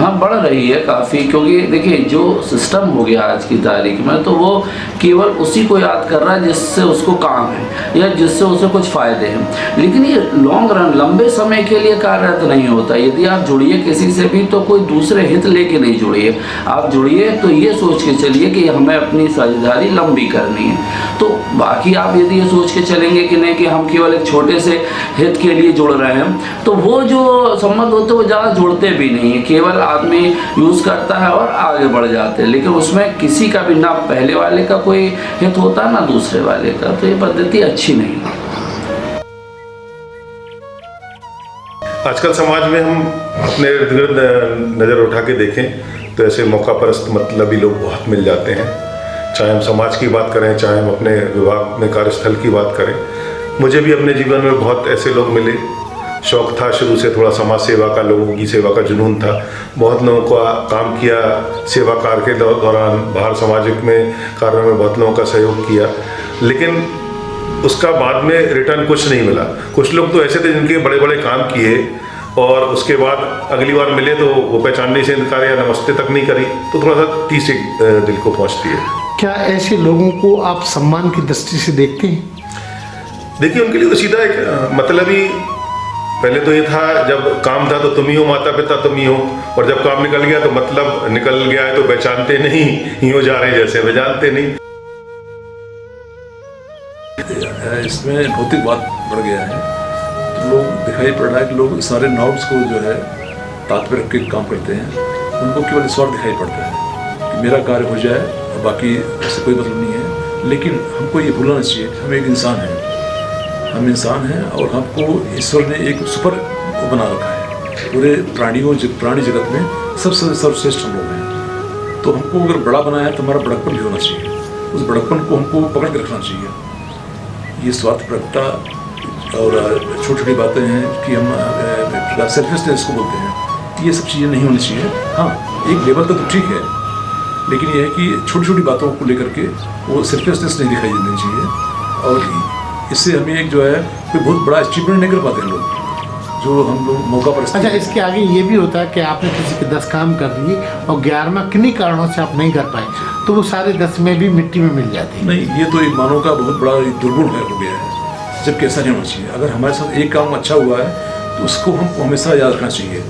हाँ, बढ़ रही है काफ़ी, क्योंकि देखिए जो सिस्टम हो गया आज की तारीख में, तो वो केवल उसी को याद कर रहा है जिससे उसको काम है या जिससे उसे कुछ फ़ायदे हैं। लेकिन ये लॉन्ग रन, लंबे समय के लिए कार्यरत नहीं होता। यदि आप जुड़िए किसी से भी तो कोई दूसरे हित लेके नहीं जुड़िए। आप जुड़िए तो ये सोच के चलिए कि हमें अपनी साझेदारी लंबी करनी है। तो बाकी आप यदि ये सोच के चलेंगे कि नहीं कि हम केवल एक छोटे से हित के लिए जुड़ रहे हैं, तो वो जो संबंध होते हैं वो ज़्यादा जुड़ते भी नहीं है। केवल आदमी यूज़ करता है और आगे बढ़ जाते हैं, लेकिन उसमें किसी का भी ना पहले वाले का कोई हित होता ना दूसरे वाले का। तो ये पद्धति अच्छी नहीं है। आजकल समाज में हम अपने इर्द गिर्द नज़र उठा के देखें तो ऐसे मौका परस्त मतलबी लोग बहुत मिल जाते हैं। चाहे हम समाज की बात करें, चाहे हम अपने विभाग में कार्यस्थल की बात करें। मुझे भी अपने जीवन में बहुत ऐसे लोग मिले। शौक़ था शुरू से थोड़ा समाज सेवा का, लोगों की सेवा का जुनून था। बहुत लोगों का काम किया सेवा कार्य के दौरान, बाहर सामाजिक में कार्यों में बहुत लोगों का सहयोग किया, लेकिन उसका बाद में रिटर्न कुछ नहीं मिला। कुछ लोग तो ऐसे थे जिनके बड़े बड़े काम किए और उसके बाद अगली बार मिले तो वो पहचानने से इनकार या नमस्ते तक नहीं करी, तो थोड़ा सा टीस दिल को पहुँचती है। क्या ऐसे लोगों को आप सम्मान की दृष्टि से देखते हैं? देखिए, उनके लिए तो सीधा एक मतलब ही, पहले तो ये था जब काम था तो तुम ही हो, माता पिता तुम ही हो, और जब काम निकल गया तो मतलब निकल गया है तो पहचानते नहीं, यूँ जा रहे हैं जैसे पहचानते नहीं। इसमें भौतिकवाद बढ़ गया है, तो लोग दिखाई पड़ रहा है कि लोग सारे नॉर्म्स को जो है तात्पर्य रख के काम करते हैं। उनको केवल स्वार्थ दिखाई पड़ता है कि मेरा कार्य हो जाए और बाकी उससे कोई मतलब नहीं है। लेकिन हमको ये भूलना चाहिए कि हम एक इंसान हैं, हम इंसान हैं और हमको ईश्वर ने एक सुपर बना रखा है। पूरे प्राणी जगत में सबसे सर्वश्रेष्ठ हम लोग हैं। तो हमको अगर बड़ा बनाया है तो हमारा बड़प्पन भी होना चाहिए, उस बड़प्पन को हमको पकड़ के रखना चाहिए। ये स्वार्थपरकता और छोटी छोटी बातें हैं कि हम सेल्फिशनेस को बोलते हैं, ये सब चीज़ें नहीं होनी चाहिए। हाँ, एक लेवल तक तो ठीक है, लेकिन यह है कि छोटी छोटी बातों को लेकर के वो सेल्फिशनेस नहीं दिखाई देनी चाहिए। और इससे हमें एक जो है कोई बहुत बड़ा अचीवमेंट नहीं कर पाते हैं लोग, जो हम लोग मौका पर। अच्छा, इसके आगे ये भी होता है कि आपने किसी के 10 काम कर दिए और 11वां किन्हीं कारणों से आप नहीं कर पाए, तो वो सारे 10 में भी मिट्टी में मिल जाते हैं। नहीं, ये तो एक मानव का बहुत बड़ा दुर्गुण हो गया है, जबकि ऐसा नहीं होना चाहिए। अगर हमारे साथ एक काम अच्छा हुआ है तो उसको हमको हमेशा याद रखना चाहिए।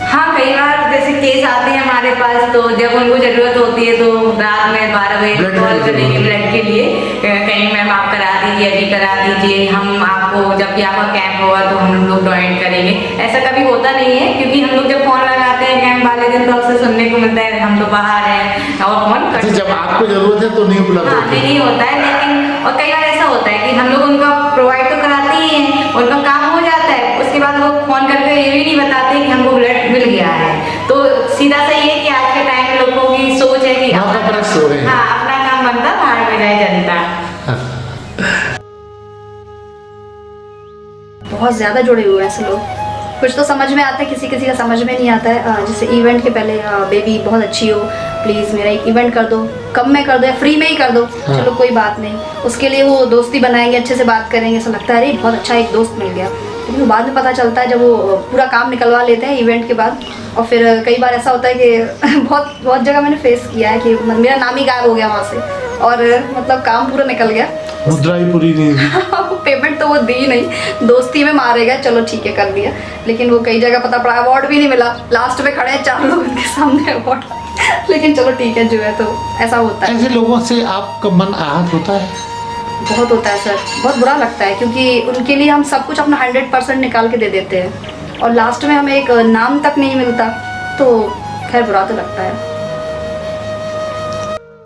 हाँ, कई बार जैसे केस आते हैं हमारे पास, तो जब उनको ज़रूरत होती है तो रात में 12 बजे कॉल करेंगे ब्लड के लिए, कहीं मैम आप करा दीजिए, अभी करा दीजिए, हम आपको जब भी आपका कैंप होगा तो हम लोग डोनेट करेंगे। ऐसा कभी होता नहीं है, क्योंकि हम लोग जब फोन लगाते हैं कैंप वाले दिन तो अक्सर सुनने को मिलता है हम तो बाहर हैं और फोन कर। जब आपको जरूरत है तो नहीं उपलब्ध हाँ, नहीं होता है। लेकिन और कई बार ऐसा होता है कि हम लोग उनका प्रोवाइड तो कराते ही हैं, उनका काम हो जाता है, उसके बाद वो फोन करके ये भी नहीं बताते कि हमको ब्लड मिल गया है। तो सीधा सा ये कि आज के टाइम में लोगों की सोच है कि अपना काम बनता, बाहर में जाए जनता। बहुत ज़्यादा जुड़े हुए हैं ऐसे लोग। कुछ तो समझ में आता है, किसी किसी का समझ में नहीं आता है। जैसे इवेंट के पहले बेबी बहुत अच्छी हो, प्लीज़ मेरा एक इवेंट कर दो, कम में कर दो या फ्री में ही कर दो, चलो कोई बात नहीं। उसके लिए वो दोस्ती बनाएंगे, अच्छे से बात करेंगे, ऐसा लगता है अरे बहुत अच्छा एक दोस्त मिल गया। लेकिन बाद में पता चलता है जब वो पूरा काम निकलवा लेते हैं इवेंट के बाद, और फिर कई बार ऐसा होता है कि बहुत जगह मैंने फेस किया है कि मेरा नाम ही गायब हो गया वहाँ से, और मतलब काम पूरा निकल गया, मुद्रा ही पूरी नहीं हुई। पेमेंट तो वो दी नहीं, दोस्ती में मारेगा, चलो ठीक है कर दिया। लेकिन वो कई जगह पता पड़ा अवार्ड भी नहीं मिला, लास्ट में खड़े हैं 4 लोग उनके सामने अवार्ड। लेकिन चलो ठीक है, जो है तो ऐसा होता है। ऐसे लोगों से आपका मन आहत होता है? बहुत होता है सर, बहुत बुरा लगता है, क्योंकि उनके लिए हम सब कुछ अपना 100% निकाल के दे देते हैं और लास्ट में हमें एक नाम तक नहीं मिलता, तो खैर बुरा तो लगता है।